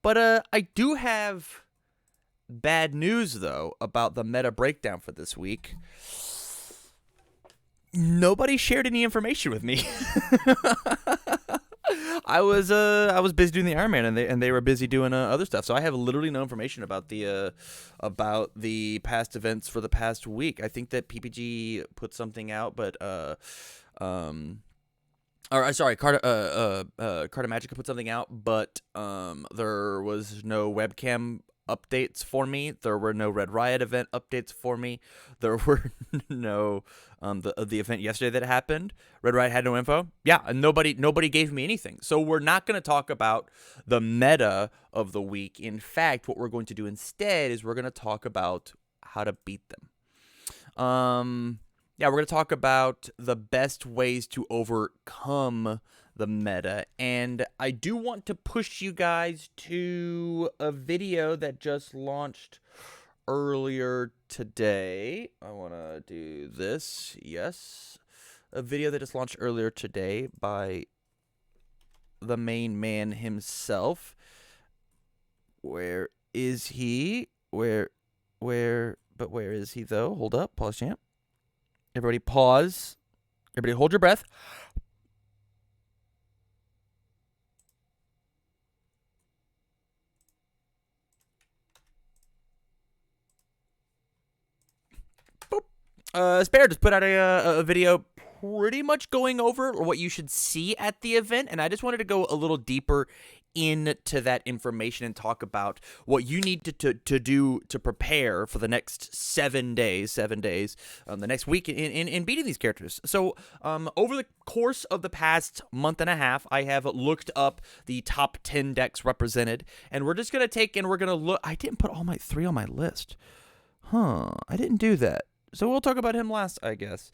But I do have bad news, though, about the meta breakdown for this week. Nobody shared any information with me. I was busy doing the Iron Man, and they were busy doing other stuff. So I have literally no information about the past events for the past week. I think that PPG put something out, but Cardomagica put something out, but there was no webcam updates for me. There were no Red Riot event updates for me. There were no the event yesterday that happened. Red Riot had no info. Yeah, and nobody gave me anything. So we're not going to talk about the meta of the week. In fact, what we're going to do instead is we're going to talk about how to beat them. Yeah, we're going to talk about the best ways to overcome the meta, and I do want to push you guys to a video that just launched earlier today. I want to do this. Yes, a video that just launched earlier today by the main man himself. Where is he? Where is he though? Hold up, pause champ. Everybody pause. Everybody hold your breath. Spare just put out a video pretty much going over what you should see at the event, and I just wanted to go a little deeper into that information and talk about what you need to do to prepare for the next 7 days, the next week in beating these characters. So over the course of the past month and a half, I have looked up the top 10 decks represented, and we're just going to take and we're going to look. I didn't put all my 3 on my list. I didn't do that. So we'll talk about him last, I guess.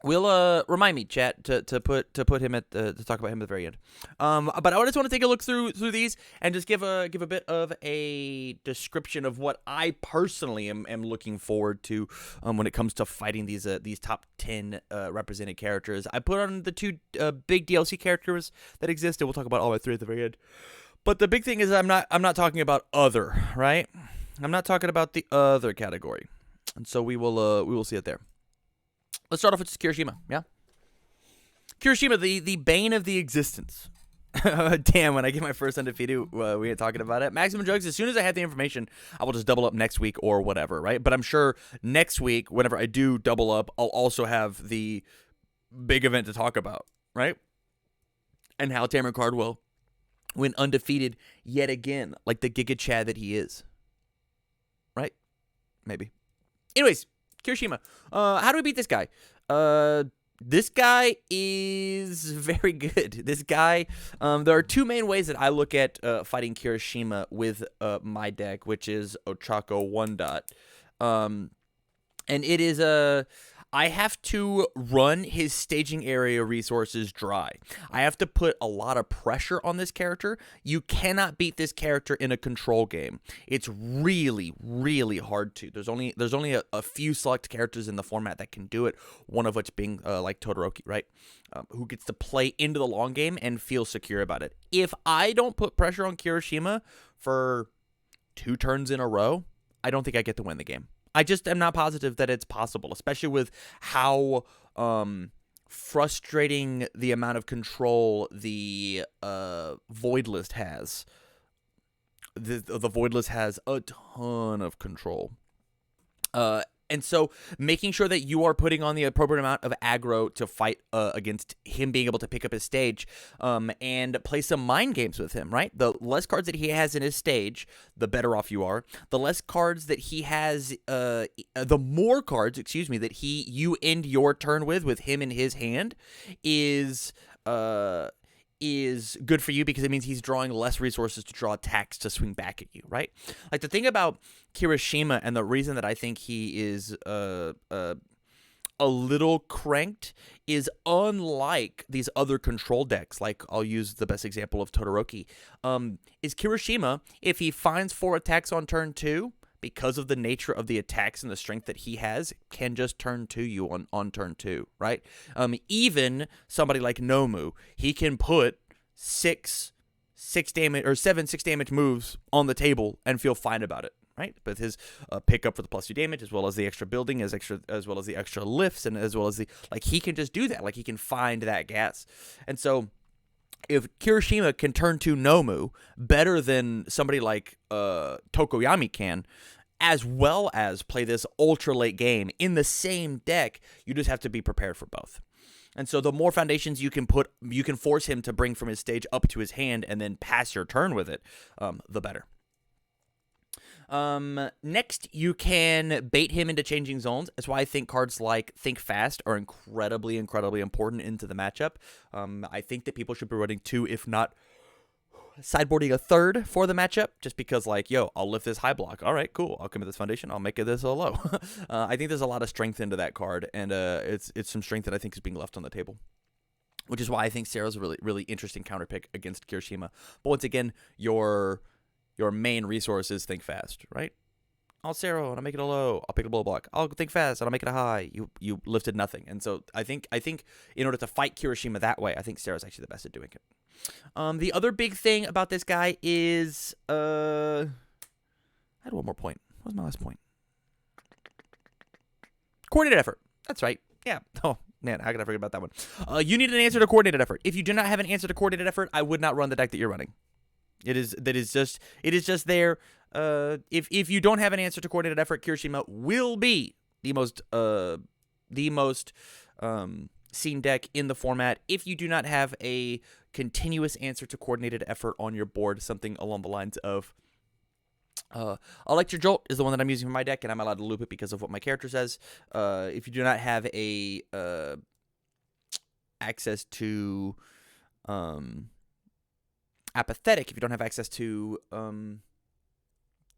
We'll remind me, chat, to put him at to talk about him at the very end. But I just want to take a look through these and just give a bit of a description of what I personally am looking forward to when it comes to fighting these top 10 represented characters. I put on the 2 big DLC characters that exist, and we'll talk about all my 3 at the very end. But the big thing is I'm not talking about other, right? I'm not talking about the other category. And so we will see it there. Let's start off with just Kiroshima, yeah? Kiroshima, the bane of the existence. Damn, when I get my first undefeated, we ain't talking about it. Maximum drugs, as soon as I have the information, I will just double up next week or whatever, right? But I'm sure next week, whenever I do double up, I'll also have the big event to talk about, right? And how TamCardwell went undefeated yet again, like the Giga Chad that he is. Right? Maybe. Anyways, Kiroshima. How do we beat this guy? This guy is very good. This guy, there are 2 main ways that I look at fighting Kiroshima with my deck, which is Ochako 1 dot. And it is I have to run his staging area resources dry. I have to put a lot of pressure on this character. You cannot beat this character in a control game. It's really, really hard to. There's only a few select characters in the format that can do it, one of which being like Todoroki, right? Who gets to play into the long game and feel secure about it. If I don't put pressure on Kiroshima for 2 turns in a row, I don't think I get to win the game. I just am not positive that it's possible, especially with how frustrating the amount of control the Void List has. The Void List has a ton of control. And so making sure that you are putting on the appropriate amount of aggro to fight against him being able to pick up his stage and play some mind games with him, right? The less cards that he has in his stage, the better off you are. The less cards that he has, the more cards, that you end your turn with him in his hand is good for you because it means he's drawing less resources to draw attacks to swing back at you, right? Like the thing about Kiroshima and the reason that I think he is a little cranked is unlike these other control decks, like I'll use the best example of Todoroki, is Kiroshima, if he finds 4 attacks on turn 2, because of the nature of the attacks and the strength that he has, can just turn to you on turn 2, right? Even somebody like Nomu, he can put 6 7 6 damage moves on the table and feel fine about it, right? But his pickup for the +2 damage, as well as the extra building, as well as the extra lifts, and as well as he can just do that. Like, he can find that gas. And so if Kiroshima can turn to Nomu better than somebody like Tokoyami can, as well as play this ultra late game in the same deck, you just have to be prepared for both. And so the more foundations you can force him to bring from his stage up to his hand and then pass your turn with it, the better. Next, you can bait him into changing zones. That's why I think cards like Think Fast are incredibly important into the matchup. I think that people should be running 2, if not sideboarding a 3rd for the matchup, just because, like, yo, I'll lift this high block. All right, cool. I'll commit this foundation. I'll make it this low. I think there's a lot of strength into that card, and it's some strength that I think is being left on the table, which is why I think Sero's a really interesting counter pick against Kiroshima. But once again, your main resource is Think Fast, right? I'll Sero and I'll make it a low. I'll pick a blow block. I'll Think Fast and I'll make it a high. You lifted nothing, and so I think in order to fight Kiroshima that way, I think Sero's actually the best at doing it. The other big thing about this guy is I had one more point. What was my last point? Coordinated effort. That's right. Yeah. Oh man, how could I forget about that one? You need an answer to coordinated effort. If you do not have an answer to coordinated effort, I would not run the deck that you're running. It is just there. If you don't have an answer to coordinated effort, Kiroshima will be the most seen deck in the format. If you do not have a continuous answer to coordinated effort on your board, something along the lines of Electric Jolt is the one that I'm using for my deck, and I'm allowed to loop it because of what my character says. If you do not have a access to Apathetic, if you don't have access to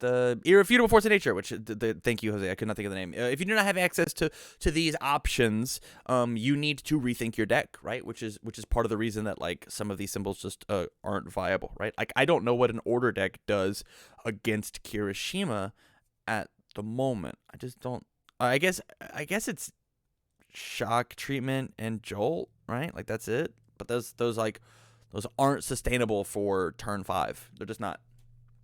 the Irrefutable Force of Nature, which thank you, Jose, I could not think of the name. If you do not have access to these options, you need to rethink your deck, right? Which is part of the reason that, like, some of these symbols just aren't viable, right? Like, I don't know what an order deck does against Kiroshima at the moment. I just don't. I guess it's Shock, Treatment, and Jolt, right? Like, that's it. But those aren't sustainable for turn 5. They're just not.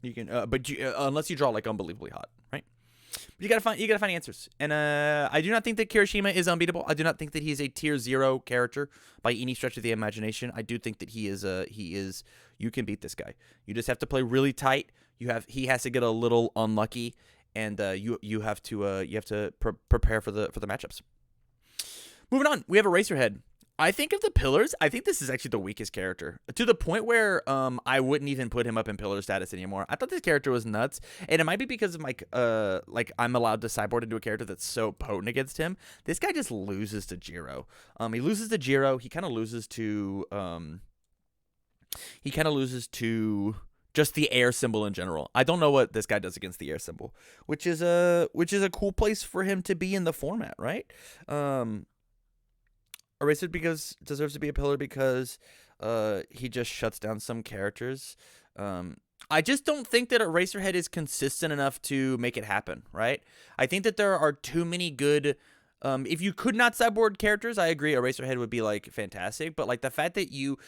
You can, unless you draw like unbelievably hot, right? But you gotta find answers. And I do not think that Kiroshima is unbeatable. I do not think that he's a tier 0 character by any stretch of the imagination. I do think that he is. You can beat this guy. You just have to play really tight. He has to get a little unlucky, and you have to prepare for the matchups. Moving on, we have Eraserhead. I think of the pillars, I think this is actually the weakest character, to the point where I wouldn't even put him up in pillar status anymore. I thought this character was nuts, and it might be because of like I'm allowed to sideboard into a character that's so potent against him. This guy just loses to Jiro. He loses to Jiro. He kind of loses to just the air symbol in general. I don't know what this guy does against the air symbol, which is a cool place for him to be in the format, right? Eraser deserves to be a pillar because he just shuts down some characters. I just don't think that Eraserhead is consistent enough to make it happen, right? I think that there are too many good. If you could not sideboard characters, I agree. Eraserhead would be like fantastic, but like the fact that you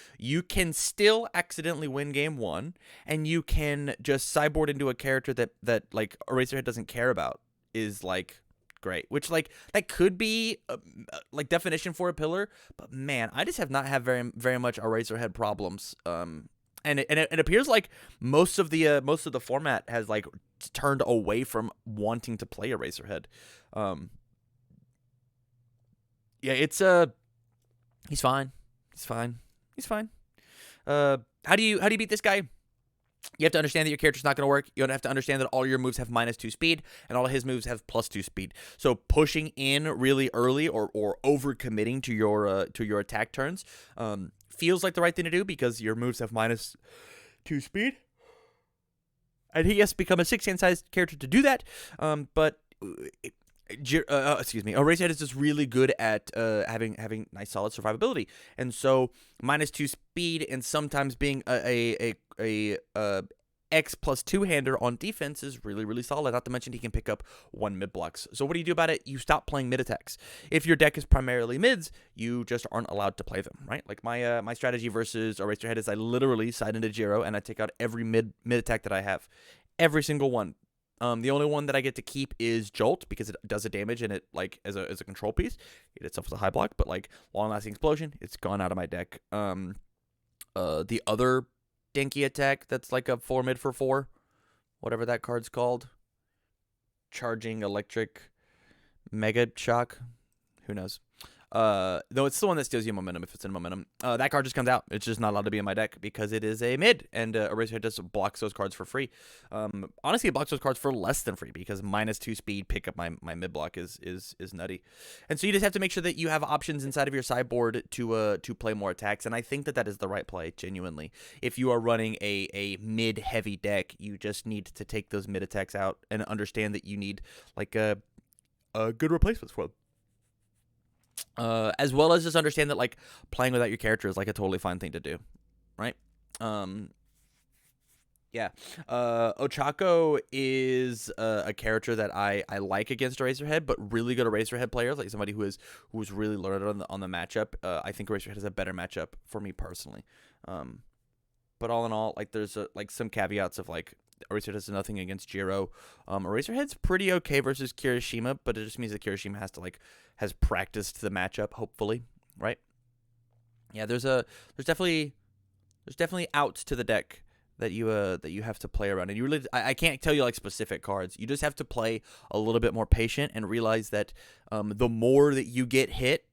can still accidentally win game 1, and you can just sideboard into a character that like Eraserhead doesn't care about is like great, which like that could be like definition for a pillar, but man, I just have not had very much Eraserhead problems. And it appears like most of the format has like turned away from wanting to play Eraserhead. Yeah, it's he's fine. How do you beat this guy? You have to understand that your character's not going to work. You have to understand that all your moves have -2 speed, and all of his moves have +2 speed. So pushing in really early or over-committing to your attack turns feels like the right thing to do because your moves have -2 speed. And he has to become a 6-hand sized character to do that. But Eraserhead is just really good at having nice solid survivability, and so -2 speed and sometimes being a X plus 2-hander on defense is really, really solid. Not to mention he can pick up 1 mid blocks. So what do you do about it? You stop playing mid attacks. If your deck is primarily mids, you just aren't allowed to play them, right? Like my strategy versus Eraserhead is I literally side into Jiro and I take out every mid attack that I have. Every single one. The only one that I get to keep is Jolt because it does a damage and it like as a control piece. It itself is a high block, but like long lasting explosion, it's gone out of my deck. The other dinky attack that's like a 4 mid for 4, whatever that card's called. Charging electric mega shock. Who knows? Though it's the one that steals you momentum if it's in momentum. That card just comes out. It's just not allowed to be in my deck because it is a mid, and Eraserhead just blocks those cards for free. Honestly, it blocks those cards for less than free because -2 speed pick up my mid block is nutty, and so you just have to make sure that you have options inside of your sideboard to play more attacks, and I think that is the right play. Genuinely, if you are running a mid heavy deck, you just need to take those mid attacks out and understand that you need like a good replacements for them. As well as just understand that like playing without your character is like a totally fine thing to do, right? Yeah. Ochako is a character that I like against Eraserhead, but really good Eraserhead players, like somebody who's really learned on the matchup. I think Eraserhead is a better matchup for me personally. But all in all, like there's like some caveats of like Eraserhead has nothing against Jiro. Eraserhead's pretty okay versus Kiroshima, but it just means that Kiroshima has practiced the matchup, hopefully, right? Yeah, there's definitely outs to the deck that you have to play around, and you really I can't tell you like specific cards. You just have to play a little bit more patient and realize that the more that you get hit,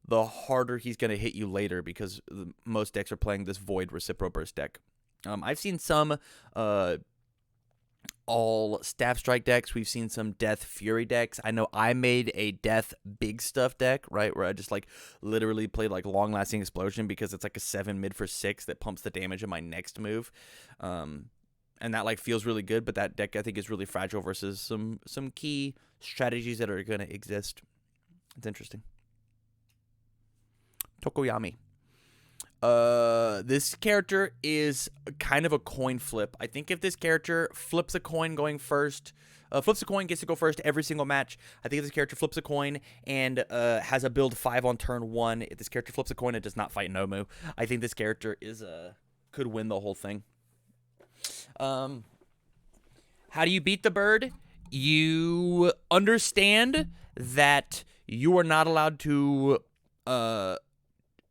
the harder he's going to hit you later because most decks are playing this Void Recipro Burst deck. I've seen some all Staff Strike decks. We've seen some Death Fury decks. I know I made a Death Big Stuff deck, right, where I just like literally played like Long Lasting Explosion because it's like a 7 mid for 6 that pumps the damage in my next move. And that like feels really good, but that deck I think is really fragile versus some key strategies that are going to exist. It's interesting. Tokoyami. This character is kind of a coin flip. I think if this character flips a coin going first, flips a coin, gets to go first every single match. I think if this character flips a coin and has a build 5 on turn 1, if this character flips a coin and does not fight Nomu, I think this character is could win the whole thing. How do you beat the bird? You understand that you are not allowed to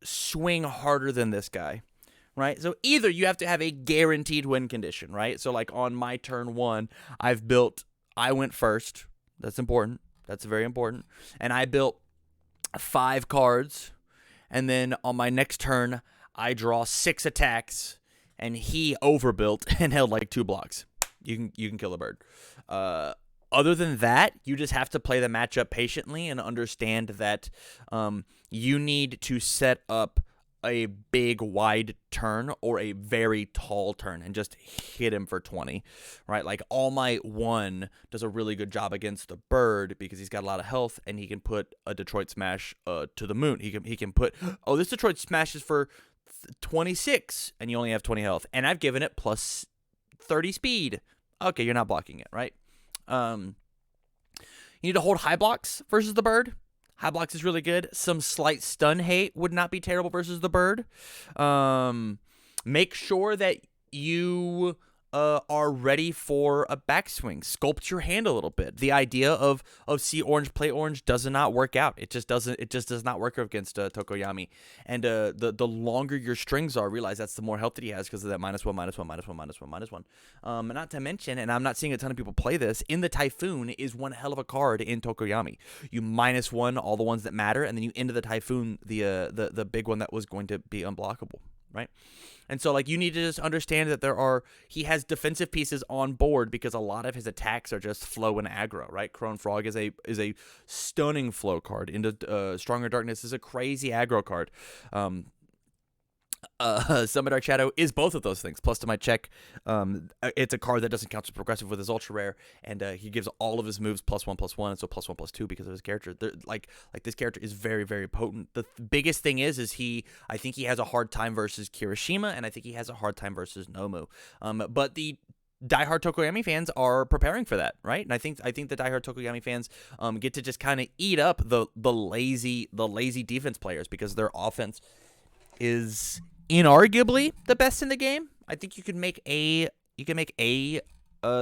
swing harder than this guy, right? So either you have to have a guaranteed win condition, right? So like on my turn 1, I went first. That's important. That's very important. And I built 5 cards. And then on my next turn, I draw 6 attacks. And he overbuilt and held like 2 blocks. You can kill a bird. Other than that, you just have to play the matchup patiently and understand that you need to set up a big wide turn or a very tall turn and just hit him for 20, right? Like All Might 1 does a really good job against the bird because he's got a lot of health and he can put a Detroit Smash to the moon. He can put, oh, this Detroit Smash is for 26 and you only have 20 health and I've given it plus 30 speed. Okay, you're not blocking it, right? You need to hold high blocks versus the bird. High blocks is really good. Some slight stun hate would not be terrible versus the bird. Make sure that you are ready for a backswing. Sculpt your hand a little bit. The idea of see orange, play orange does not work out. It just doesn't. It just does not work against Tokoyami. And the longer your strings are, realize that's the more health that he has because of that -1, -1, -1, -1, -1. Not to mention, and I'm not seeing a ton of people play this. In the Typhoon is one hell of a card in Tokoyami. You -1 all the ones that matter, and then you into the Typhoon the big one that was going to be unblockable, right? And so, like, you need to just understand that he has defensive pieces on board because a lot of his attacks are just flow and aggro, right? Crone Frog is a stunning flow card. Into Stronger Darkness is a crazy aggro card. Summon Dark Shadow is both of those things. Plus, to my check, it's a card that doesn't count as progressive with his ultra rare, and he gives all of his moves +1/+1, and so +1/+2 because of his character. Like this character is very, very potent. The biggest thing is I think he has a hard time versus Kiroshima, and I think he has a hard time versus Nomu. But the diehard Tokoyami fans are preparing for that, right? And I think the diehard Tokoyami fans get to just kind of eat up the lazy defense players because their offense is inarguably the best in the game. I think you can make a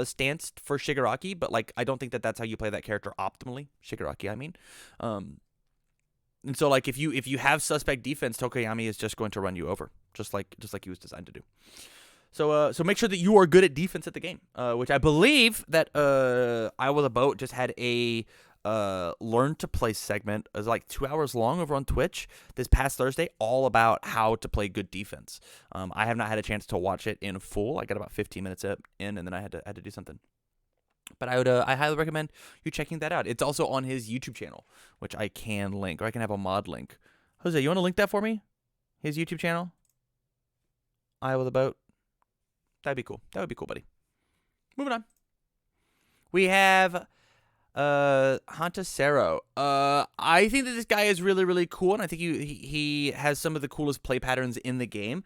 stance for Shigaraki, but like I don't think that that's how you play that character optimally. Shigaraki, I mean. And so like if you have suspect defense, Tokoyami is just going to run you over, just like he was designed to do. So make sure that you are good at defense at the game, which I believe that Iowa the Boat just had a learn to play segment. It was like 2 hours long over on Twitch this past Thursday, all about how to play good defense. I have not had a chance to watch it in full. I got about 15 minutes in, and then I had to do something. But I highly recommend you checking that out. It's also on his YouTube channel, which I can link, or I can have a mod link. Jose, you want to link that for me? His YouTube channel? Iowa the Boat? That'd be cool. That would be cool, buddy. Moving on. We have Hantasero. I think that this guy is really, really cool, and I think he has some of the coolest play patterns in the game.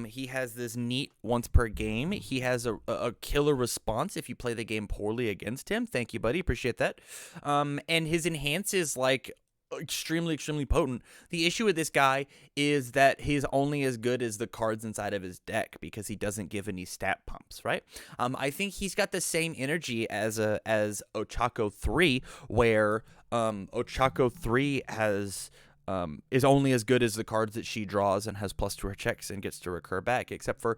He has this neat once per game. He has a killer response if you play the game poorly against him. Thank you, buddy. Appreciate that. And his enhance is like extremely, extremely potent. The issue with this guy is that he's only as good as the cards inside of his deck because he doesn't give any stat pumps, right? I think he's got the same energy as Ochako 3, where Ochako 3 has is only as good as the cards that she draws and has plus to her checks and gets to recur back, except for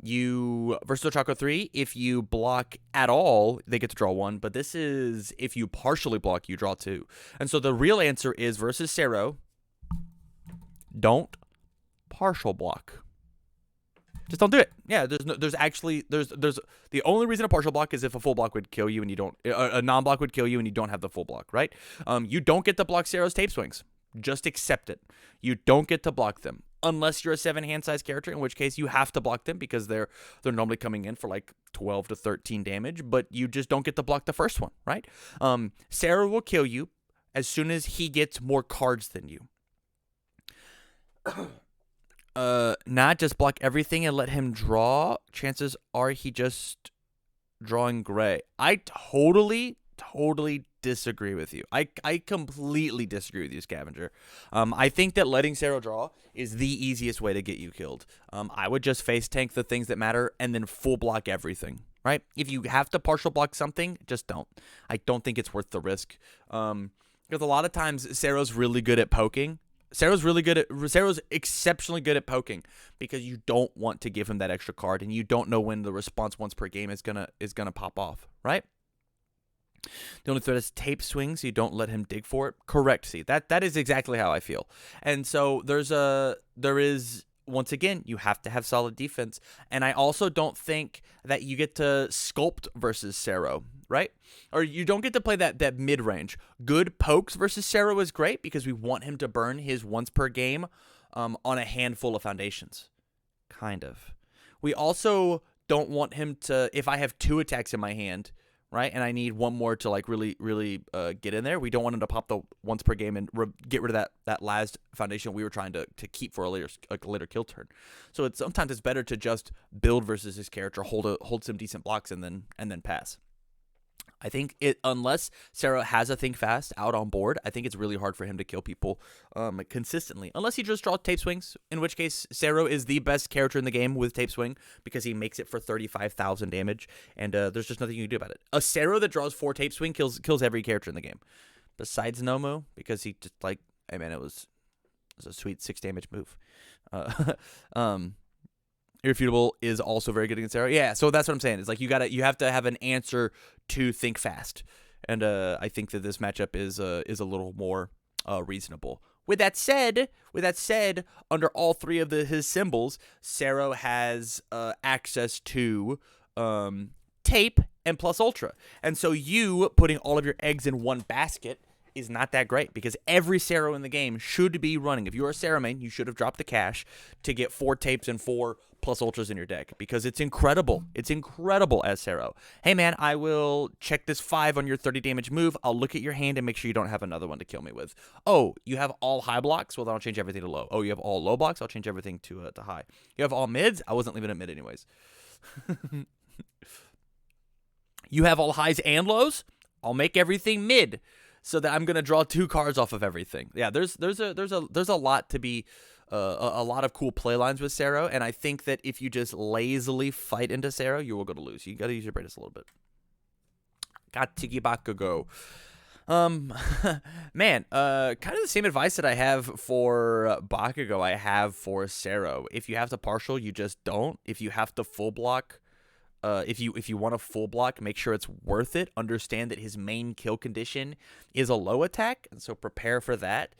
you versus Ochako 3, if you block at all, they get to draw 1, but this is if you partially block, you draw 2. And so the real answer is versus Sero, don't partial block. Just don't do it. Yeah, there's the only reason a partial block is if a full block would kill you and you don't, a non-block would kill you and you don't have the full block, right? You don't get to block Sero's tape swings. Just accept it. You don't get to block them. Unless you're a 7 hand size character, in which case you have to block them because they're normally coming in for like 12 to 13 damage, but you just don't get to block the first one, right? Sarah will kill you as soon as he gets more cards than you. Not just block everything and let him draw. Chances are he just drawing gray. I totally disagree with you. I completely disagree with you, Scavenger. I think that letting Sarah draw is the easiest way to get you killed. I would just face tank the things that matter and then full block everything, right? If you have to partial block something, just don't. I don't think it's worth the risk. Because a lot of times Sarah's really good at poking. Sarah's exceptionally good at poking because you don't want to give him that extra card and you don't know when the response once per game is gonna pop off, right? The only threat is tape swing, so you don't let him dig for it. Correct. See, that is exactly how I feel. And so there is once again, you have to have solid defense. And I also don't think that you get to sculpt versus Sero, right? Or you don't get to play that mid range. Good pokes versus Sero is great because we want him to burn his once per game on a handful of foundations. Kind of. We also don't want him to, if I have 2 attacks in my hand, right, and I need one more to like really get in there, we don't want him to pop the once per game and get rid of that last foundation we were trying to keep for a later kill turn. So sometimes it's better to just build versus his character, hold some decent blocks and then pass. I think unless Sarah has a think fast out on board, I think it's really hard for him to kill people consistently. Unless he just draws tape swings, in which case Sarah is the best character in the game with tape swing because he makes it for 35,000 damage, and there's just nothing you can do about it. A Sarah that draws 4 tape swing kills every character in the game, besides Nomu, because he just like, hey man, it was a sweet 6 damage move. Irrefutable is also very good against Sarah. Yeah, so that's what I'm saying. It's like you have to have an answer to think fast, and I think that this matchup is a little more reasonable. With that said, under all 3 of his symbols, Sarah has access to tape and plus ultra, and so you putting all of your eggs in one basket is not that great because every Sarah in the game should be running. If you're a Sarah main, you should have dropped the cash to get 4 tapes and 4 plus ultras in your deck because it's incredible. It's incredible as Sarah. Hey man, I will check this 5 on your 30 damage move. I'll look at your hand and make sure you don't have another one to kill me with. Oh, you have all high blocks? Well, then I'll change everything to low. Oh, you have all low blocks? I'll change everything to high. You have all mids? I wasn't leaving it mid anyways. You have all highs and lows. I'll make everything mid, so that I'm gonna draw 2 cards off of everything. Yeah, there's a lot to be a lot of cool play lines with Sero, and I think that if you just lazily fight into Sero, you will go to lose. You gotta use your brain just a little bit. Gatiki Bakugo. Man, kind of the same advice that I have for Bakugo, I have for Sero. If you have to partial, you just don't. If you have to full block, if you want to full block, make sure it's worth it. Understand that his main kill condition is a low attack, and so prepare for that.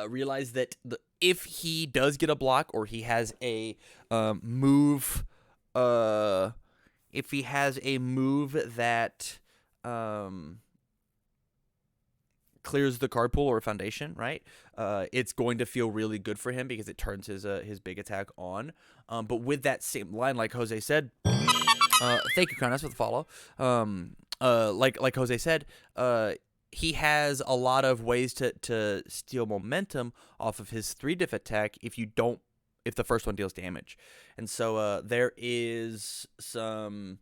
Realize that if he does get a block, or he has a move, if he has a move that clears the card pool or foundation, right? It's going to feel really good for him because it turns his big attack on. But with that same line, like Jose said, thank you, Carnas, for the follow. Like Jose said, he has a lot of ways to steal momentum off of his 3-diff attack if the first one deals damage. And so there is some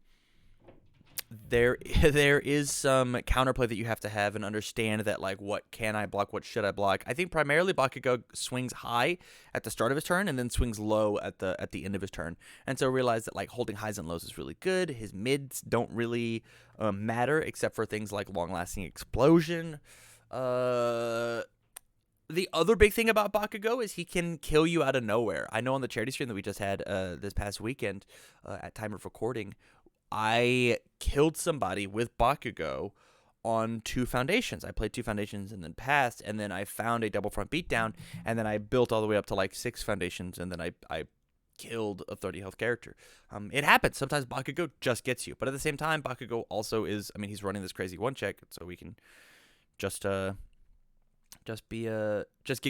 counterplay that you have to have and understand that, like, what can I block, what should I block. I think primarily Bakugo swings high at the start of his turn and then swings low at the end of his turn. And so realize that, like, holding highs and lows is really good. His mids don't really matter except for things like long-lasting explosion. The other big thing about Bakugo is he can kill you out of nowhere. I know on the charity stream that we just had this past weekend at time of recording, I killed somebody with Bakugo on 2 foundations. I played 2 foundations and then passed, and then I found a double front beatdown, and then I built all the way up to like 6 foundations, and then I killed a 30 health character. It happens. Sometimes Bakugo just gets you, but at the same time, Bakugo also is, I mean, he's running this crazy 1-check, so we can just get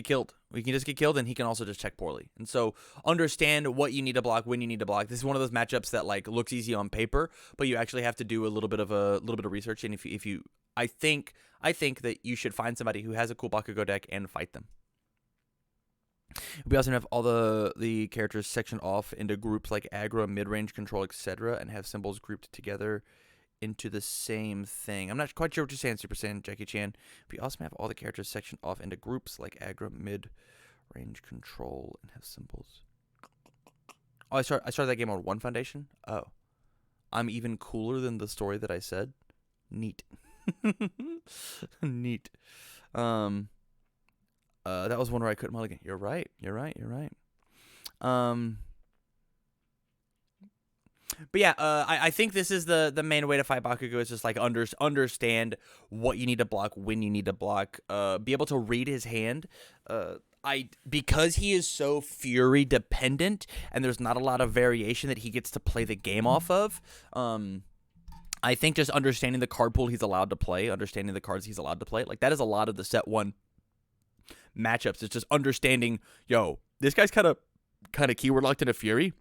killed. We can just get killed, and he can also just check poorly. And so understand what you need to block, when you need to block. This is one of those matchups that, like, looks easy on paper, but you actually have to do a little bit of research. And I think that you should find somebody who has a cool Bakugo deck and fight them. We also have all the characters sectioned off into groups like aggro, mid-range control, etc., and have symbols grouped together into the same thing. I'm not quite sure what you're saying, Super Saiyan Jackie Chan. We also have all the characters sectioned off into groups like aggro, mid, range, control, and have symbols. Oh, I started that game on 1 foundation. Oh, I'm even cooler than the story that I said. Neat. Neat. That was one where I couldn't mulligan. You're right. But yeah, I think this is the main way to fight Bakugo, is just, like, understand what you need to block, when you need to block, be able to read his hand. Because he is so Fury dependent and there's not a lot of variation that he gets to play the game off of, I think just understanding the card pool he's allowed to play, understanding the cards he's allowed to play, like, that is a lot of the set 1 matchups. It's just understanding, this guy's kind of keyword locked into Fury,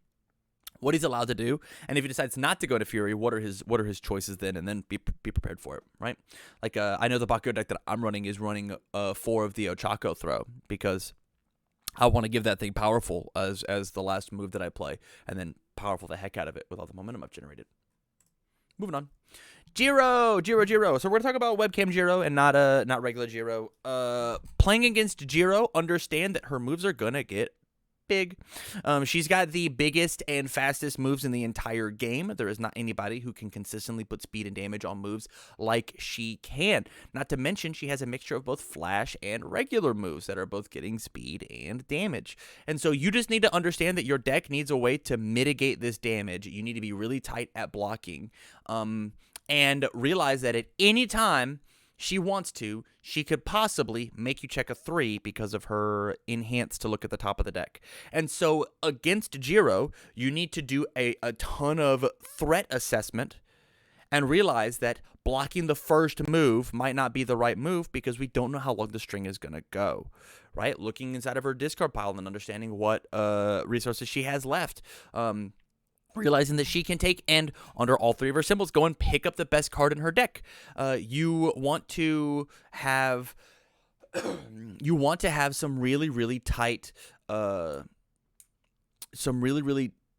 what he's allowed to do, and if he decides not to go to Fury, what are his choices then, and then be prepared for it, right? Like, I know the Bakugo deck that I'm running is running 4 of the Ochako throw, because I want to give that thing powerful as the last move that I play, and then powerful the heck out of it with all the momentum I've generated. Moving on. Jiro. So we're gonna talk about webcam Jiro and not regular Jiro. Playing against Jiro, understand that her moves are gonna get big. She's got the biggest and fastest moves in the entire game. There is not anybody who can consistently put speed and damage on moves like she can. Not to mention, she has a mixture of both flash and regular moves that are both getting speed and damage. And so you just need to understand that your deck needs a way to mitigate this damage. You need to be really tight at blocking, and realize that at any time she wants to, she could possibly make you check a 3 because of her enhance to look at the top of the deck. And so against Jiro, you need to do a ton of threat assessment and realize that blocking the first move might not be the right move because we don't know how long the string is going to go, right? Looking inside of her discard pile and understanding what resources she has left. Realizing that she can take and under all 3 of her symbols go and pick up the best card in her deck. You want to have some really tight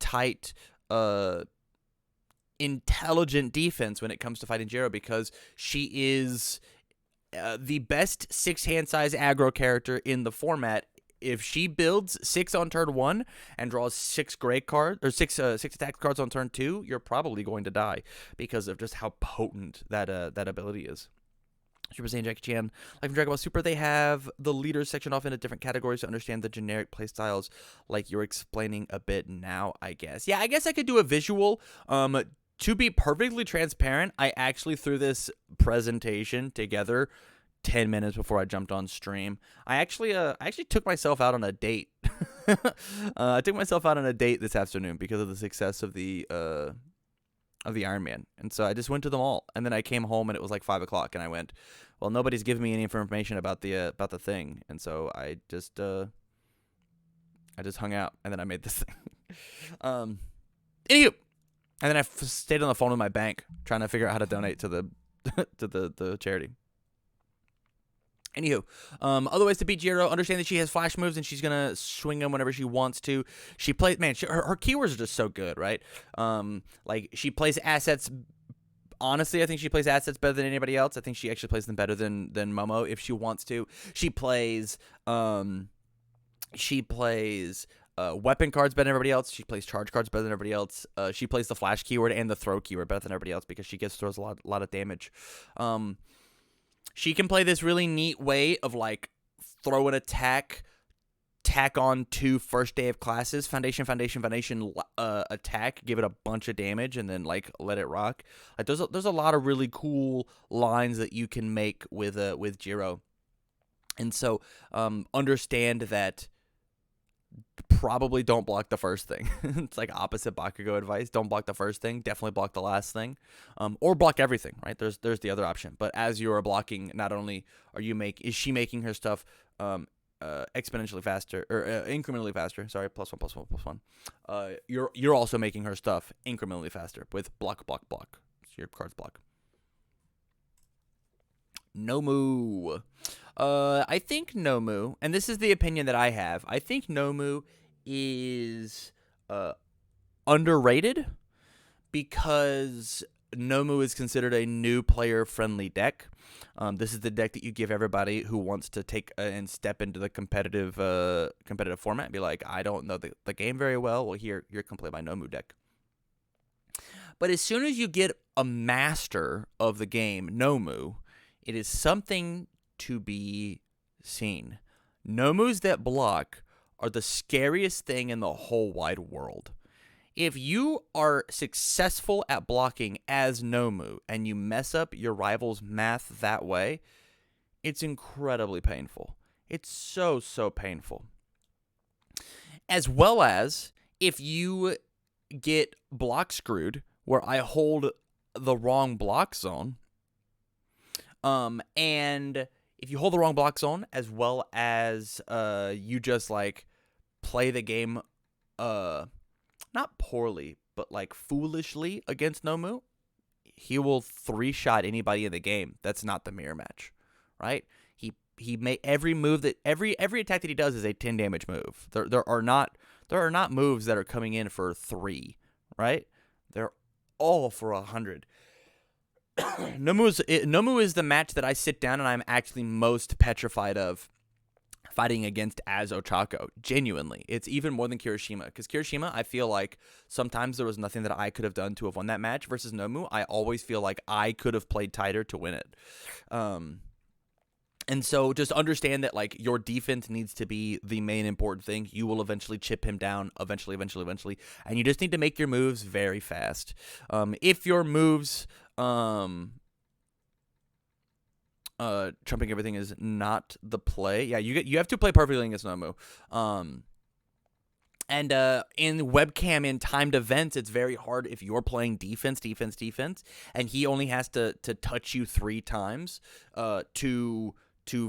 tight, intelligent defense when it comes to fighting Jiro, because she is the best 6-hand size aggro character in the format. If she builds 6 on turn 1 and draws 6 gray cards or 6 attack cards on turn 2, you're probably going to die because of just how potent that ability is. Super Saiyan Jackie Chan, like from Dragon Ball Super, they have the leaders section off into different categories to understand the generic playstyles, like you're explaining a bit now, I guess. Yeah, I guess I could do a visual. To be perfectly transparent, I actually threw this presentation together 10 minutes before I jumped on stream. I actually took myself out on a date. I took myself out on a date this afternoon because of the success of the Iron Man, and so I just went to the mall, and then I came home and it was like 5 o'clock, and I went, well, nobody's giving me any information about the thing, and so I just hung out, and then I made this thing. Anywho, and then I stayed on the phone with my bank trying to figure out how to donate to the to the charity. Anywho, other ways to beat Jiro: understand that she has flash moves and she's gonna swing them whenever she wants to. She plays, man, her keywords are just so good, right? Like she plays assets. Honestly, I think she plays assets better than anybody else. I think she actually plays them better than Momo if she wants to. She plays weapon cards better than everybody else. She plays charge cards better than everybody else. She plays the flash keyword and the throw keyword better than everybody else because she throws a lot of damage. She can play this really neat way of like throw an attack, tack on 2 first day of classes, foundation, attack, give it a bunch of damage, and then like let it rock. Like there's a lot of really cool lines that you can make with Jiro, and so understand that. Probably don't block the first thing. It's like opposite Bakugo advice. Don't block the first thing. Definitely block the last thing, or block everything. Right? There's the other option. But as you are blocking, not only is she making her stuff exponentially faster or incrementally faster. Sorry, +1. You're also making her stuff incrementally faster with block. So your cards block. Nomu. I think Nomu, and this is the opinion that I have, I think Nomu is underrated because Nomu is considered a new player-friendly deck. This is the deck that you give everybody who wants to take and step into the competitive format and be like, I don't know the game very well. Well, here can play my Nomu deck. But as soon as you get a master of the game, Nomu, it is something to be seen. Nomus that block are the scariest thing in the whole wide world. If you are successful at blocking as Nomu and you mess up your rival's math that way, it's incredibly painful. It's so painful. As well as if you get block screwed where I hold the wrong block zone, and if you hold the wrong block zone, as well as you just like play the game not poorly, but like foolishly against Nomu, he will 3-shot anybody in the game that's not the mirror match, right? He may every move that every attack that he does is a 10 damage move. There are not moves that are coming in for 3, right? They're all for 100. Nomu is the match that I sit down and I'm actually most petrified of fighting against as Ochako. Genuinely. It's even more than Kiroshima. Because Kiroshima, I feel like sometimes there was nothing that I could have done to have won that match. Versus Nomu, I always feel like I could have played tighter to win it. And so just understand that like your defense needs to be the main important thing. You will eventually chip him down eventually. And you just need to make your moves very fast. If your moves... trumping everything is not the play. Yeah, you have to play perfectly against Nomu. And in webcam in timed events, it's very hard if you're playing defense, and he only has to touch you 3 times to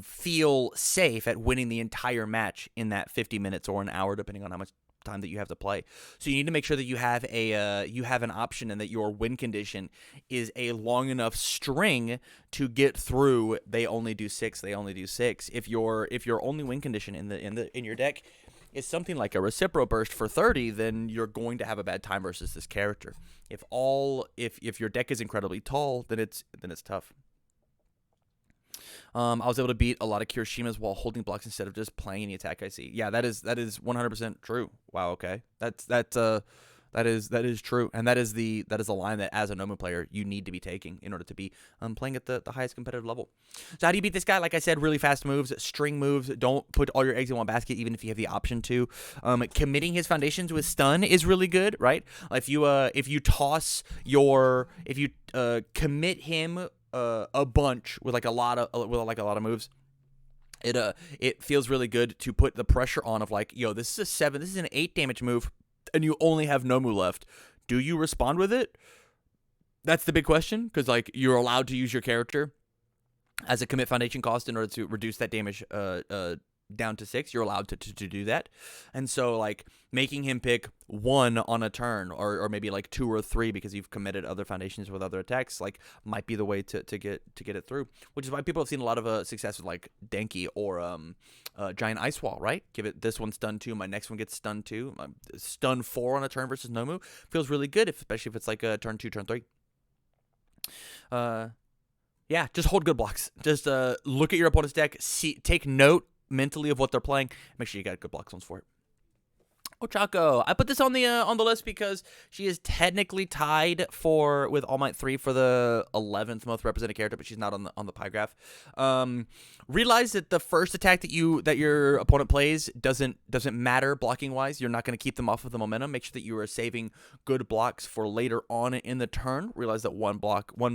feel safe at winning the entire match in that 50 minutes or an hour, depending on how much time that you have to play. So you need to make sure that you have an option and that your win condition is a long enough string to get through. They only do 6. If your only win condition in your deck is something like a Recipro Burst for 30, then you're going to have a bad time versus this character. If your deck is incredibly tall, then it's tough. I was able to beat a lot of Kiroshimas while holding blocks instead of just playing any attack I see. Yeah, that is 100% true. Wow, okay. That is true, and that is the line that as a Nomu player you need to be taking in order to be playing at the highest competitive level. So how do you beat this guy? Like I said, really fast moves, string moves. Don't put all your eggs in one basket, even if you have the option to. Committing his foundations with stun is really good, right? If you commit him a bunch with a lot of moves. It feels really good to put the pressure on of like, yo, this is an 8 damage move, and you only have Nomu left. Do you respond with it? That's the big question, because like you're allowed to use your character as a commit foundation cost in order to reduce that damage down to 6. You're allowed to do that. And so like making him pick 1 on a turn, or maybe like 2 or 3 because you've committed other foundations with other attacks, like might be the way to get it through, which is why people have seen a lot of success with like Denki or Giant Ice Wall, right? Give it this one stun 2, my next one gets stun 2, stun 4 on a turn versus Nomu feels really good, especially if it's like a turn 2, turn 3. Yeah, just hold good blocks. Just look at your opponent's deck, take note mentally of what they're playing. Make sure you got good block zones for it. Ochako. I put this on the list because she is technically tied with All Might 3 for the 11th most represented character, but she's not on the pie graph. Realize that the first attack that your opponent plays doesn't matter blocking wise. You're not going to keep them off of the momentum. Make sure that you are saving good blocks for later on in the turn. Realize that one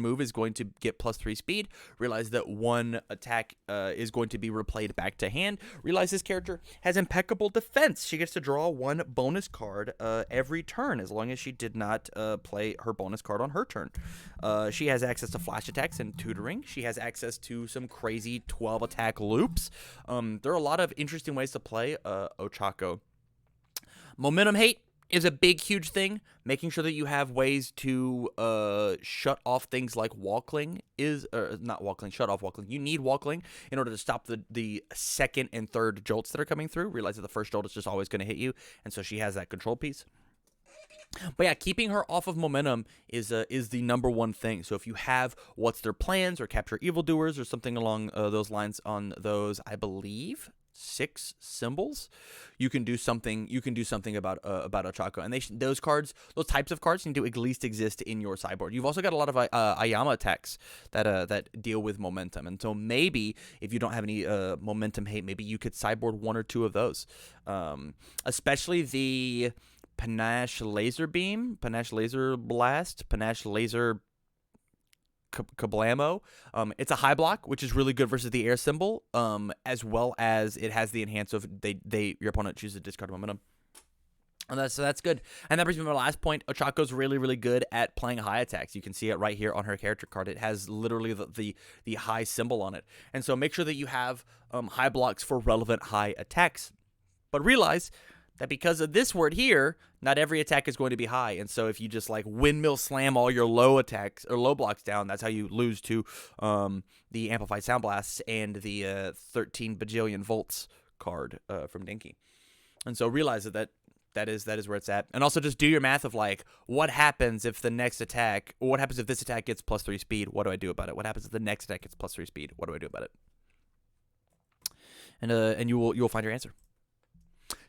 move is going to get +3 speed. Realize that one attack is going to be replayed back to hand. Realize this character has impeccable defense. She gets to draw one bonus card every turn, as long as she did not play her bonus card on her turn. She has access to flash attacks and tutoring. She has access to some crazy 12 attack loops. There are a lot of interesting ways to play Ochako. Momentum hate is a big, huge thing. Making sure that you have ways to shut off things like Walkling shut off Walkling. You need Walkling in order to stop the second and third jolts that are coming through. Realize that the first jolt is just always going to hit you, and so she has that control piece. But yeah, keeping her off of momentum is the number one thing. So if you have What's Their Plans or Capture Evildoers or something along those lines on those, I believe, 6 symbols, you can do something about Ochako. And those types of cards need to at least exist in your sideboard. You've also got a lot of Ayama attacks that deal with momentum, and so maybe if you don't have any momentum hate, maybe you could sideboard 1 or 2 of those, especially the Panache Laser Beam, Panache Laser Blast, Panache Laser Kablamo. It's a high block, which is really good versus the air symbol, as well as it has the enhance of your opponent chooses to discard momentum. And that's good. And that brings me to my last point. Ochako's really, really good at playing high attacks. You can see it right here on her character card. It has literally the high symbol on it. And so make sure that you have high blocks for relevant high attacks. But realize that because of this word here, not every attack is going to be high. And so if you just like windmill slam all your low attacks or low blocks down, that's how you lose to the Amplified Sound Blasts and the 13 bajillion volts card from Denki. And so realize that is where it's at. And also just do your math of like, what happens if the next attack, or what happens if this attack gets +3 speed? What do I do about it? What happens if the next attack gets +3 speed? What do I do about it? And you will find your answer.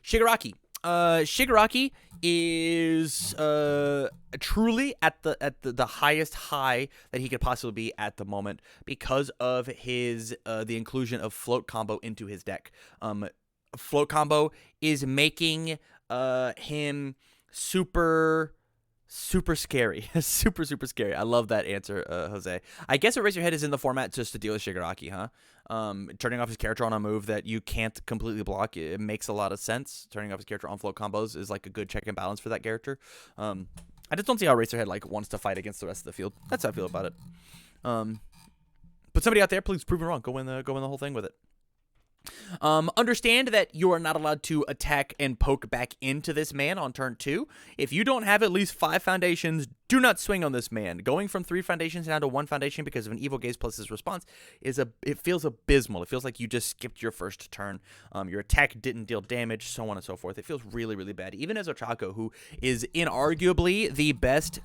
Shigaraki. Shigaraki is truly at the highest high that he could possibly be at the moment because of his the inclusion of float combo into his deck. Float combo is making him super scary. super scary. I love that answer, Jose. I guess Erase Your Head is in the format just to deal with Shigaraki, huh? Turning off his character on a move that you can't completely block, it makes a lot of sense. Turning off his character on float combos is like a good check and balance for that character. I just don't see how Erase Your Head like wants to fight against the rest of the field. That's how I feel about it. But somebody out there, please prove me wrong. Go win the whole thing with it. Understand that you are not allowed to attack and poke back into this man on turn 2. If you don't have at least 5 foundations, do not swing on this man. Going from 3 foundations down to 1 foundation because of an evil gaze plus his response it feels abysmal. It feels like you just skipped your first turn. Your attack didn't deal damage, so on and so forth. It feels really, really bad. Even as Ochako, who is inarguably the best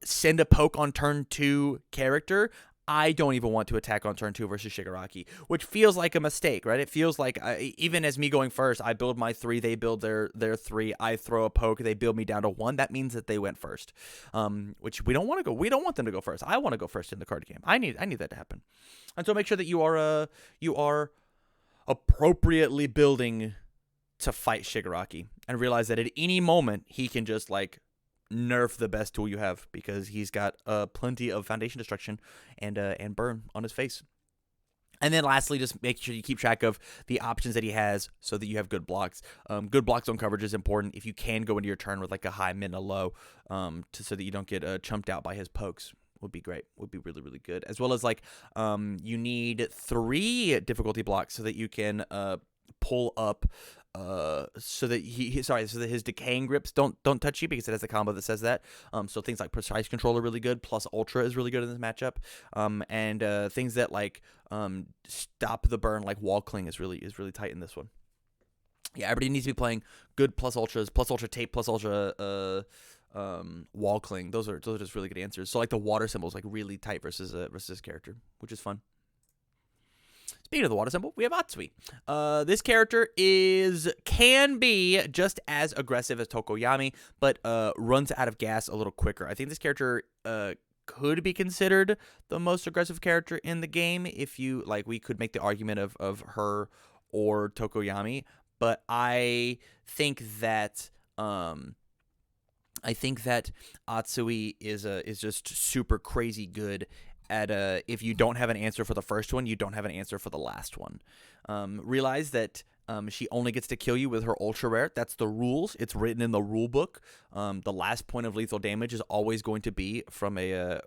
send a poke on turn 2 character, I don't even want to attack on turn 2 versus Shigaraki, which feels like a mistake, right? It feels like, even as me going first, I build my 3, they build their 3, I throw a poke, they build me down to 1. That means that they went first, which we don't want to go. We don't want them to go first. I want to go first in the card game. I need that to happen. And so make sure that you are appropriately building to fight Shigaraki, and realize that at any moment he can just like nerf the best tool you have, because he's got plenty of foundation destruction and burn on his face. And then lastly, just make sure you keep track of the options that he has so that you have good blocks. Good block zone coverage is important. If you can go into your turn with like a high, mid, and a low, so that you don't get chumped out by his pokes, would be great. Would be really, really good. As well as like you need 3 difficulty blocks so that you can pull up so that so that his decaying grips don't touch you, because it has a combo that says that. So things like precise control are really good, plus ultra is really good in this matchup. And things that like stop the burn, like wall cling, is really tight in this one. Yeah, everybody needs to be playing good plus ultras, plus ultra tape, plus ultra wall cling. Those are just really good answers. So like the water symbol is like really tight versus this character, which is fun. Speaking of the water symbol, we have Atsui. This character can be just as aggressive as Tokoyami, but runs out of gas a little quicker. I think this character could be considered the most aggressive character in the game. If you like, we could make the argument of her or Tokoyami, but I think that Atsui is just super crazy good at if you don't have an answer for the first one, you don't have an answer for the last one. Realize that she only gets to kill you with her ultra rare. That's the rules. It's written in the rule book. The last point of lethal damage is always going to be from a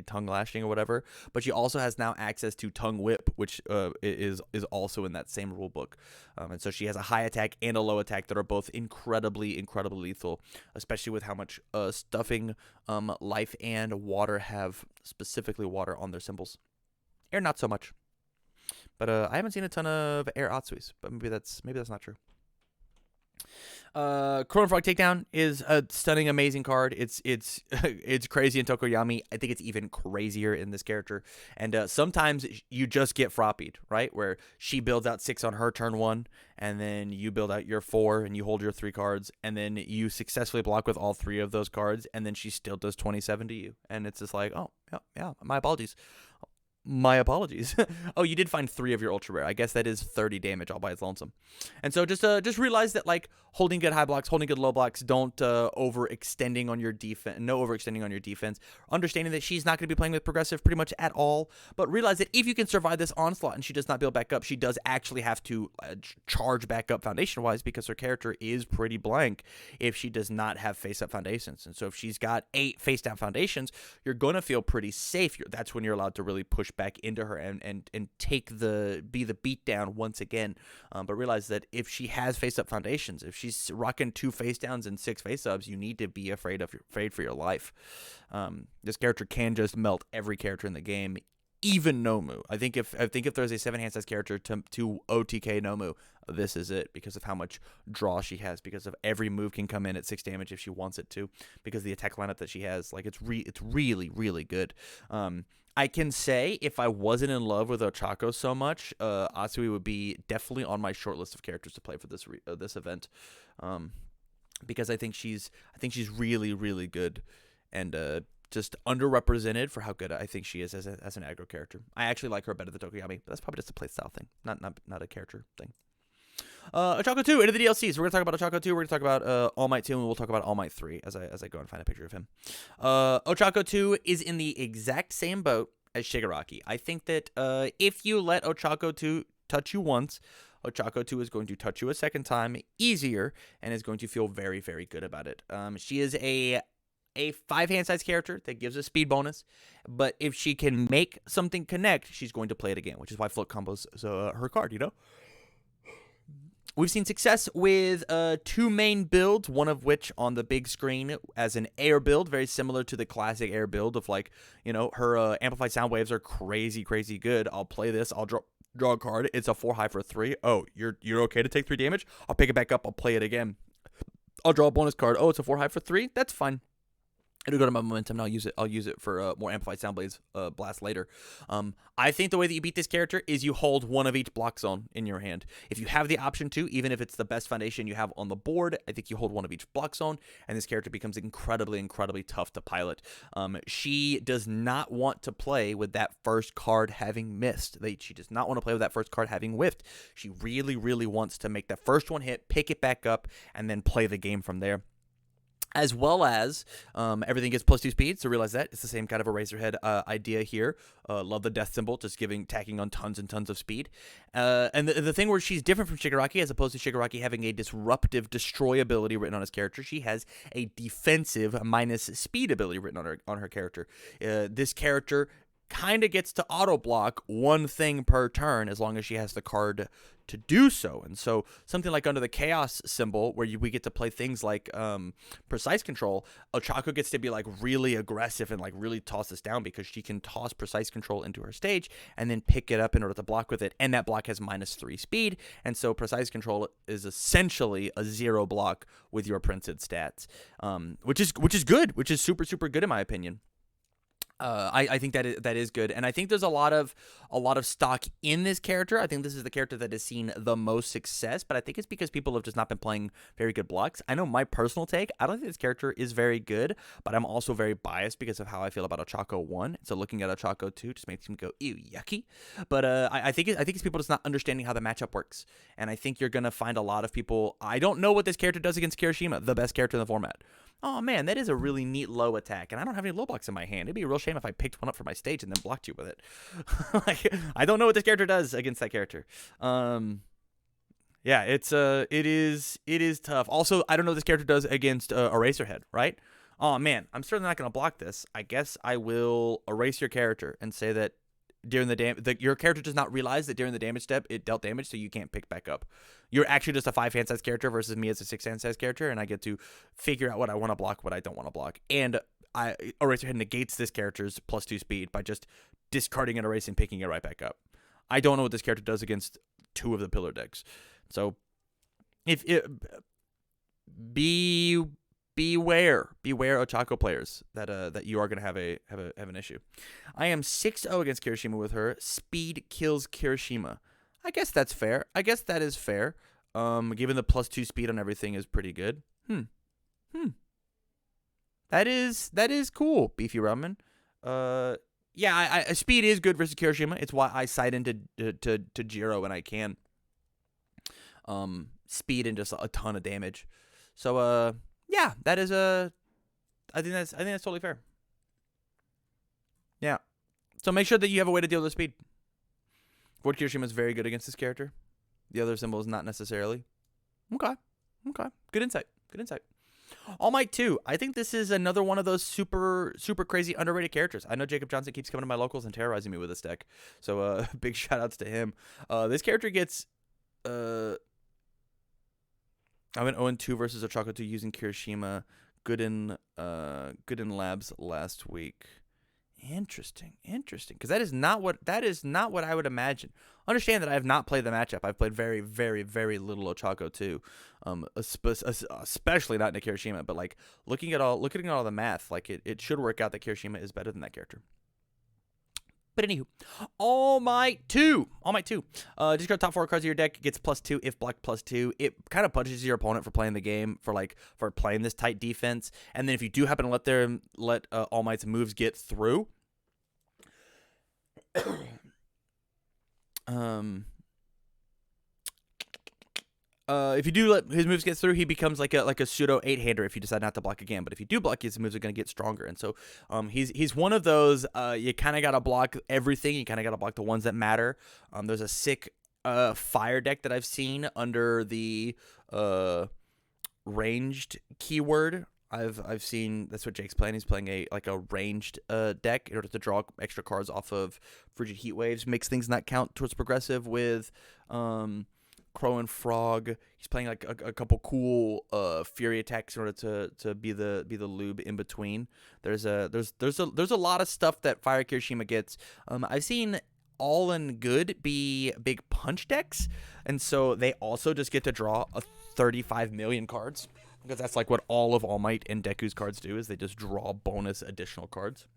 tongue lashing or whatever. But she also has now access to tongue whip, which is also in that same rule book. And so she has a high attack and a low attack that are both incredibly lethal, especially with how much stuffing life and water have, specifically water, on their symbols. Air not so much. But I haven't seen a ton of air Atsuis, but maybe that's not true. Chrono Frog Takedown is a stunning, amazing card. It's crazy in Tokoyami. I think it's even crazier in this character. And sometimes you just get frappied, right? Where she builds out 6 on her turn 1, and then you build out your 4, and you hold your 3 cards, and then you successfully block with all 3 of those cards, and then she still does 27 to you. And it's just like, oh, yeah, my apologies. Oh, you did find 3 of your ultra rare. I guess that is 30 damage all by its lonesome. And so just realize that like holding good high blocks, holding good low blocks, don't overextending on your defense. No overextending on your defense. Understanding that she's not going to be playing with progressive pretty much at all. But realize that if you can survive this onslaught and she does not build back up, she does actually have to charge back up foundation wise, because her character is pretty blank if she does not have face up foundations. And so if she's got 8 face down foundations, you're going to feel pretty safe. That's when you're allowed to really push back into her and be the beat down once again. But realize that if she has face up foundations, if she's rocking 2 face downs and 6 face ups, you need to be afraid for your life. This character can just melt every character in the game, even Nomu. I think if there's a 7 hand size character to OTK Nomu, this is it, because of how much draw she has, because of every move can come in at 6 damage if she wants it to, because of the attack lineup that she has. Like it's really good. I can say if I wasn't in love with Ochako so much, Atsui would be definitely on my short list of characters to play for this event, because I think she's really good, and just underrepresented for how good I think she is as an aggro character. I actually like her better than Tokoyami, but that's probably just a playstyle thing, not a character thing. Ochako 2, into the DLCs. We're going to talk about Ochako 2, we're going to talk about All Might 2, and we'll talk about All Might 3 as I go and find a picture of him. Ochako 2 is in the exact same boat as Shigaraki. I think that if you let Ochako 2 touch you once, Ochako 2 is going to touch you a second time easier, and is going to feel very, very good about it. She is a a 5-hand size character that gives a speed bonus, but if she can make something connect, she's going to play it again, which is why float combos her card, you know? We've seen success with 2 main builds, one of which on the big screen as an air build, very similar to the classic air build of, like, you know, her amplified sound waves are crazy, crazy good. I'll play this, I'll draw a card, it's a 4 high for 3. Oh, you're okay to take 3 damage? I'll pick it back up, I'll play it again. I'll draw a bonus card. Oh, it's a 4 high for 3? That's fine. It'll go to my momentum, and I'll use it for more amplified sound blades blast later. I think the way that you beat this character is you hold one of each block zone in your hand. If you have the option to, even if it's the best foundation you have on the board, I think you hold one of each block zone, and this character becomes incredibly, incredibly tough to pilot. She does not want to play with that first card having missed. She does not want to play with that first card having whiffed. She really, really wants to make that first one hit, pick it back up, and then play the game from there. As well as everything gets +2 speed, so realize that it's the same kind of Eraserhead idea here. Love the death symbol, just tacking on tons and tons of speed. And the thing where she's different from Shigaraki, as opposed to Shigaraki having a disruptive destroy ability written on his character, she has a defensive minus speed ability written on her character. This character kind of gets to auto block one thing per turn as long as she has the card to do so. And so something like under the chaos symbol, where we get to play things like precise control, Ochako gets to be like really aggressive and like really toss us down, because she can toss precise control into her stage and then pick it up in order to block with it, and that block has -3 speed, and so precise control is essentially a 0 block with your printed stats, which is good, which is super, super good in my opinion. I think that is good, and I think there's a lot of stock in this character. I think this is the character that has seen the most success, but I think it's because people have just not been playing very good blocks. I know my personal take, I don't think this character is very good, but I'm also very biased because of how I feel about Ochako 1. So looking at Ochako 2 just makes me go, ew, yucky. But I think it's people just not understanding how the matchup works, and I think you're gonna find a lot of people. I don't know what this character does against Kiroshima, the best character in the format. Oh man, that is a really neat low attack, and I don't have any low blocks in my hand. It'd be a real shame if I picked one up for my stage and then blocked you with it. Like, I don't know what this character does against that character. Yeah, it is tough. Also, I don't know what this character does against Eraserhead, right? Oh man, I'm certainly not gonna block this. I guess I will erase your character and say that during your character does not realize that during the damage step it dealt damage, so you can't pick back up. You're actually just a 5-hand size character versus me as a 6-hand size character, and I get to figure out what I want to block, what I don't want to block. And Eraserhead negates this character's +2 speed by just discarding an erase and picking it right back up. I don't know what this character does against 2 of the pillar decks. So beware Ochako players that you are going to have an issue. I am 6-0 against Kiroshima with her. Speed kills Kiroshima. I guess that's fair. I guess that is fair. Given the +2 speed on everything is pretty good. That is cool, Beefy Ramen. Yeah, speed is good versus Kiroshima. It's why I side into to Jiro when I can. Speed and just a ton of damage. So yeah, that is I think that's totally fair. Yeah. So make sure that you have a way to deal with the speed. Ford Kiroshima is very good against this character. The other symbol is not necessarily. Okay. Good insight. All Might 2. I think this is another one of those super, super crazy underrated characters. I know Jacob Johnson keeps coming to my locals and terrorizing me with this deck. So big shout outs to him. This character gets I went 0-2 versus Ochako 2 using Kiroshima. Good in labs last week. Interesting. Because that is not what I would imagine. Understand that I have not played the matchup. I've played very, very, very little Ochako 2, especially not in Kiroshima. But like looking at all the math, like it should work out that Kiroshima is better than that character. But anywho, All Might 2. Discard top 4 cards of your deck, gets +2 if blocked +2. It kind of punishes your opponent for playing the game, for playing this tight defense. And then if you do happen to let All Might's moves get through, if you do let his moves get through, he becomes like a pseudo 8-hander if you decide not to block again. But if you do block, his moves are going to get stronger. And so he's one of those, you kind of got to block everything. You kind of got to block the ones that matter. There's a sick fire deck that I've seen under the ranged keyword I've seen that's what Jake's playing. He's playing a ranged deck in order to draw extra cards off of Frigid Heat Waves. Makes things not count towards progressive with Crow and Frog. He's playing like a couple cool Fury attacks in order to be the lube in between. There's a lot of stuff that Fire Kiroshima gets. I've seen All in Good be big punch decks, and so they also just get to draw 35 million cards. Because that's like what all of All Might and Deku's cards do, is they just draw bonus additional cards.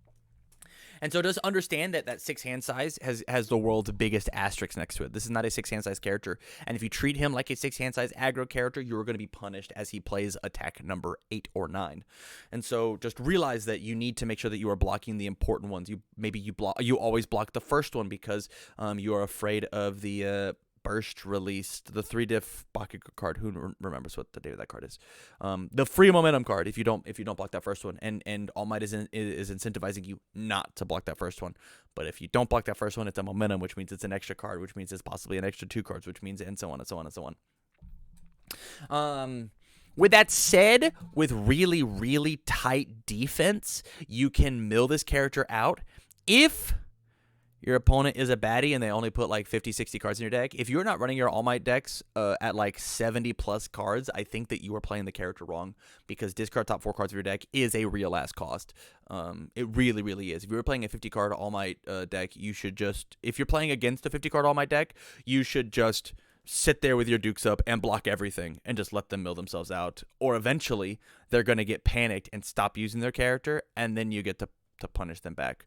And so just understand that 6 hand size has the world's biggest asterisk next to it. This is not a 6 hand size character. And if you treat him like a 6 hand size aggro character, you're going to be punished as he plays attack number 8 or 9. And so just realize that you need to make sure that you are blocking the important ones. You always block the first one because you are afraid of the burst released, the 3-diff Bakugo card. Who remembers what the name of that card is? The free momentum card. If you don't block that first one, and All Might is incentivizing you not to block that first one. But if you don't block that first one, it's a momentum, which means it's an extra card, which means it's possibly an extra 2 cards, which means and so on and so on and so on. With that said, with really, really tight defense, you can mill this character out. If your opponent is a baddie and they only put like 50, 60 cards in your deck, if you're not running your All Might decks at like 70 plus cards, I think that you are playing the character wrong, because discard top 4 cards of your deck is a real ass cost. It really, really is. If you were playing a 50 card All Might deck, you should just, if you're playing against a 50 card All Might deck, you should just sit there with your dukes up and block everything and just let them mill themselves out. Or eventually they're going to get panicked and stop using their character, and then you get to punish them back,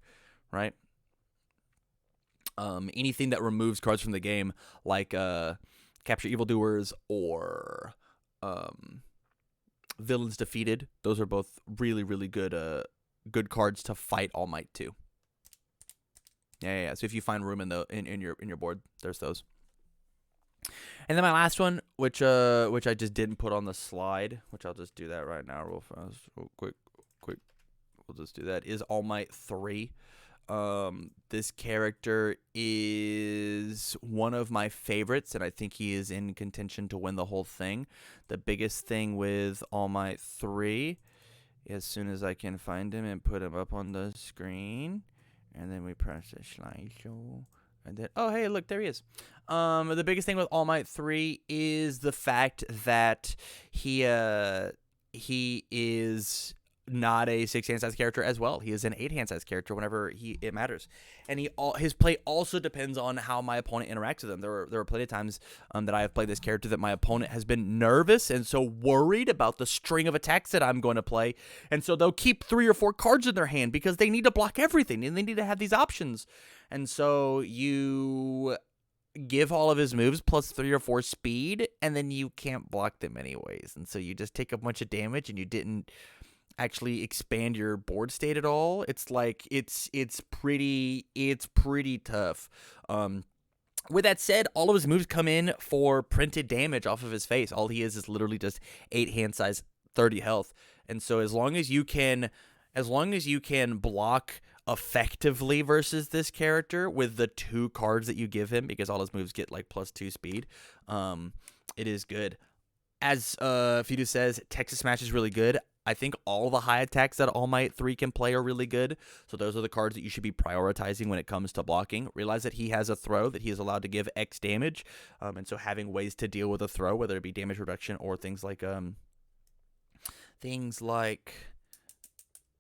right? Anything that removes cards from the game, like Capture Evildoers or Villains Defeated, those are both really, really good cards to fight All Might too. Yeah. So if you find room in your board, there's those. And then my last one, which I just didn't put on the slide, which I'll just do that right now, real fast, real quick. We'll just do that. Is All Might 3. This character is one of my favorites, and I think he is in contention to win the whole thing. The biggest thing with All Might 3, as soon as I can find him and put him up on the screen, and then we press the slideshow, and then, oh, hey, look, there he is. The biggest thing with All Might 3 is the fact that he is not a 6 hand size character as well. He is an 8 hand size character whenever it matters, and his play also depends on how my opponent interacts with him. There are plenty of times that I have played this character that my opponent has been nervous and so worried about the string of attacks that I'm going to play, and so they'll keep 3 or 4 cards in their hand because they need to block everything and they need to have these options. And so you give all of his moves plus 3 or 4 speed, and then you can't block them anyways, and so you just take a bunch of damage and you didn't actually expand your board state at all. It's like it's pretty tough. With that said, all of his moves come in for printed damage off of his face. All he is literally just 8 hand size, 30 health. And so as long as you can block effectively versus this character with the 2 cards that you give him, because all his moves get like plus 2 speed, it is good. As Fidu says, Texas Smash is really good. I think all the high attacks that All Might 3 can play are really good. So those are the cards that you should be prioritizing when it comes to blocking. Realize that he has a throw that he is allowed to give X damage. And so having ways to deal with a throw, whether it be damage reduction or things like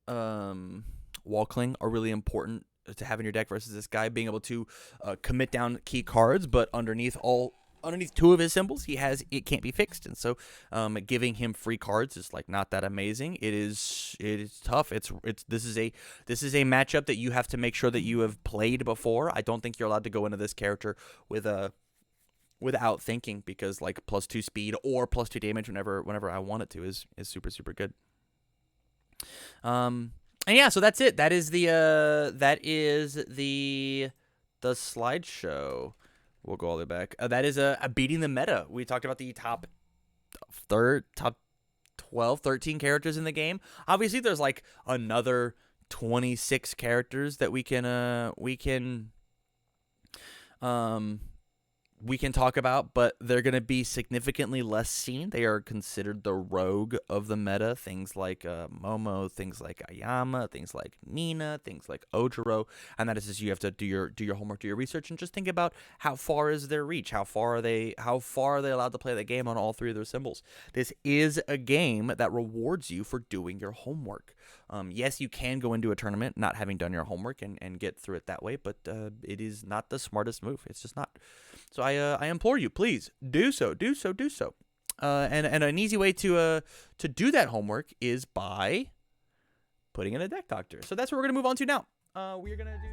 Wall Cling, are really important to have in your deck versus this guy being able to commit down key cards, but underneath 2 of his symbols, it can't be fixed, and so giving him free cards is like not that amazing. It is tough. This is a matchup that you have to make sure that you have played before. I don't think you're allowed to go into this character without thinking, because like plus 2 speed or plus 2 damage whenever I want it to is super, super good. And yeah, so that's it. That is the slideshow. We'll go all the way back. That is beating the meta. We talked about the top 12, 13 characters in the game. Obviously, there's like another 26 characters that we can we can talk about, but they're going to be significantly less seen. They are considered the rogue of the meta. Things like Momo, things like Ayama, things like Nina, things like Ojiro, and that is just you have to do your homework, do your research, and just think about how far is their reach, how far are they allowed to play the game on all three of their symbols. This is a game that rewards you for doing your homework. Yes, you can go into a tournament not having done your homework and get through it that way, but it is not the smartest move. It's just not. So I implore you, please do so. And an easy way to do that homework is by putting in a deck doctor. So that's what we're gonna move on to now. We're gonna do.